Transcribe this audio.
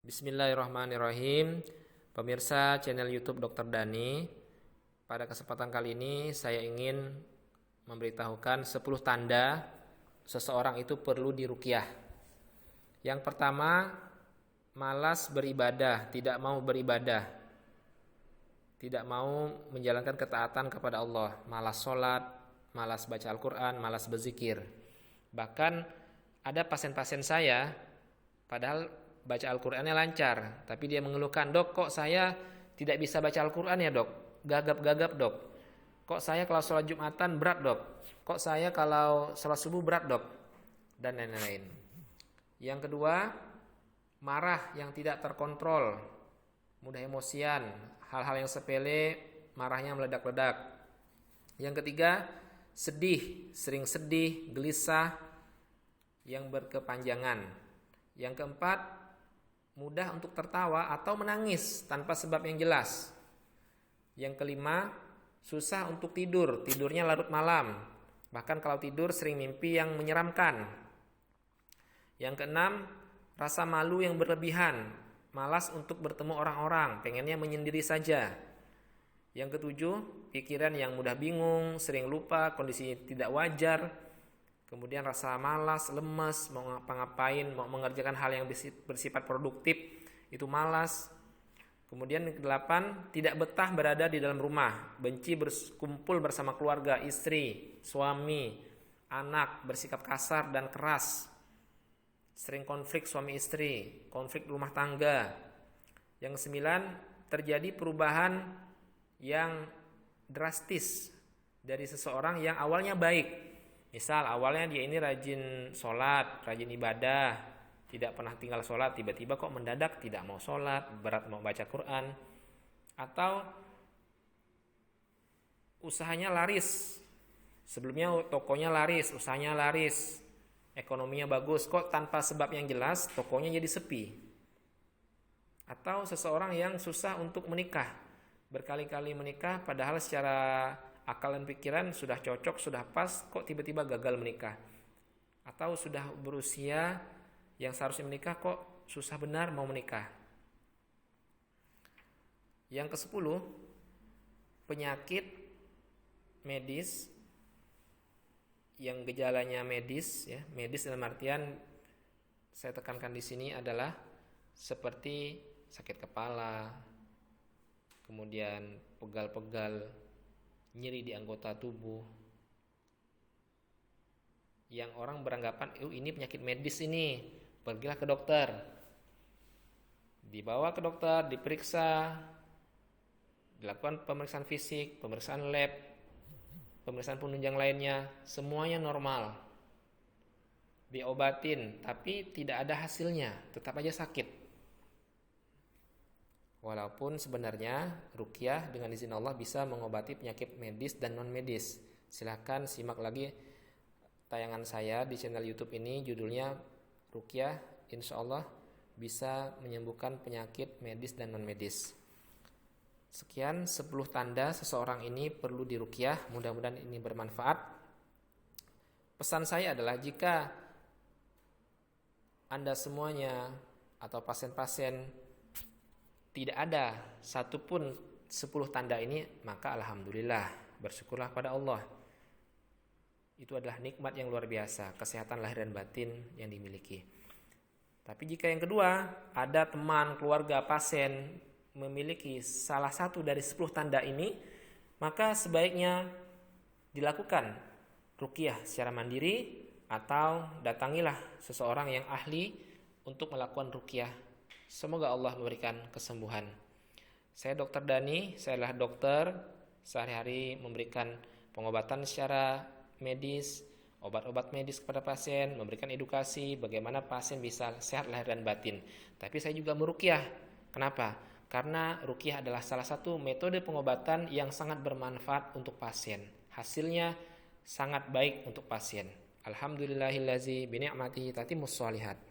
Bismillahirrahmanirrahim. Pemirsa channel YouTube Dr. Dani, pada kesempatan kali ini saya ingin memberitahukan 10 tanda seseorang itu perlu diruqyah. Yang pertama, malas beribadah, tidak mau beribadah, tidak mau menjalankan ketaatan kepada Allah, malas sholat, malas baca Al-Quran, malas berzikir. Bahkan ada pasien-pasien saya, padahal baca Al-Qur'annya lancar, tapi dia mengeluhkan, "Dok, kok saya tidak bisa baca Al-Qur'an ya, Dok? Gagap-gagap, Dok. Kok saya kalau sholat Jumatan berat, Dok? Kok saya kalau sholat subuh berat, Dok?" Dan lain-lain. Yang kedua, marah yang tidak terkontrol, mudah emosian, hal-hal yang sepele marahnya meledak-ledak. Yang ketiga, sedih, sering sedih, gelisah yang berkepanjangan. Yang keempat, mudah untuk tertawa atau menangis tanpa sebab yang jelas. Yang kelima, susah untuk tidur, tidurnya larut malam. Bahkan kalau tidur sering mimpi yang menyeramkan. Yang keenam, rasa malu yang berlebihan, malas untuk bertemu orang-orang, pengennya menyendiri saja. Yang ketujuh, pikiran yang mudah bingung, sering lupa, kondisi tidak wajar. Kemudian rasa malas, lemas, mau ngapa-ngapain, mau mengerjakan hal yang bersifat produktif, itu malas. Kemudian yang kedelapan, tidak betah berada di dalam rumah, benci berkumpul bersama keluarga, istri, suami, anak, bersikap kasar dan keras. Sering konflik suami istri, konflik rumah tangga. Yang kesembilan, terjadi perubahan yang drastis dari seseorang yang awalnya baik. Misal awalnya dia ini rajin sholat, rajin ibadah, tidak pernah tinggal sholat, tiba-tiba kok mendadak tidak mau sholat, berat mau baca Quran. Atau usahanya laris, sebelumnya tokonya laris, usahanya laris, ekonominya bagus, kok tanpa sebab yang jelas tokonya jadi sepi. Atau seseorang yang susah untuk menikah, berkali-kali menikah padahal secara akal dan pikiran sudah cocok, sudah pas, kok tiba-tiba gagal menikah. Atau sudah berusia yang seharusnya menikah, kok susah benar mau menikah. Yang ke-10, penyakit medis yang gejalanya medis, ya, medis dalam artian saya tekankan di sini adalah seperti sakit kepala, kemudian pegal-pegal, nyeri di anggota tubuh, yang orang beranggapan ini penyakit medis ini, pergilah ke dokter, dibawa ke dokter, diperiksa, dilakukan pemeriksaan fisik, pemeriksaan lab, pemeriksaan penunjang lainnya, semuanya normal, diobatin, tapi tidak ada hasilnya, tetap aja sakit. Walaupun sebenarnya ruqyah dengan izin Allah bisa mengobati penyakit medis dan non medis. Silahkan simak lagi tayangan saya di channel YouTube ini, judulnya ruqyah, insya Allah bisa menyembuhkan penyakit medis dan non medis. Sekian 10 tanda seseorang ini perlu diruqyah, mudah-mudahan ini bermanfaat. Pesan saya adalah jika Anda semuanya atau pasien-pasien tidak ada satupun 10 tanda ini, maka alhamdulillah, bersyukurlah pada Allah. Itu adalah nikmat yang luar biasa, kesehatan lahir dan batin yang dimiliki. Tapi jika yang kedua, ada teman, keluarga, pasien memiliki salah satu dari 10 tanda ini, maka sebaiknya dilakukan ruqyah secara mandiri atau datangilah seseorang yang ahli untuk melakukan ruqyah. Semoga Allah memberikan kesembuhan. Saya Dr. Dani, saya adalah dokter, sehari-hari memberikan pengobatan secara medis, obat-obat medis kepada pasien, memberikan edukasi bagaimana pasien bisa sehat lahir dan batin. Tapi saya juga meruqyah. Kenapa? Karena ruqyah adalah salah satu metode pengobatan yang sangat bermanfaat untuk pasien. Hasilnya sangat baik untuk pasien. Alhamdulillahillazi bi ni'matihi tatimmus shalihat.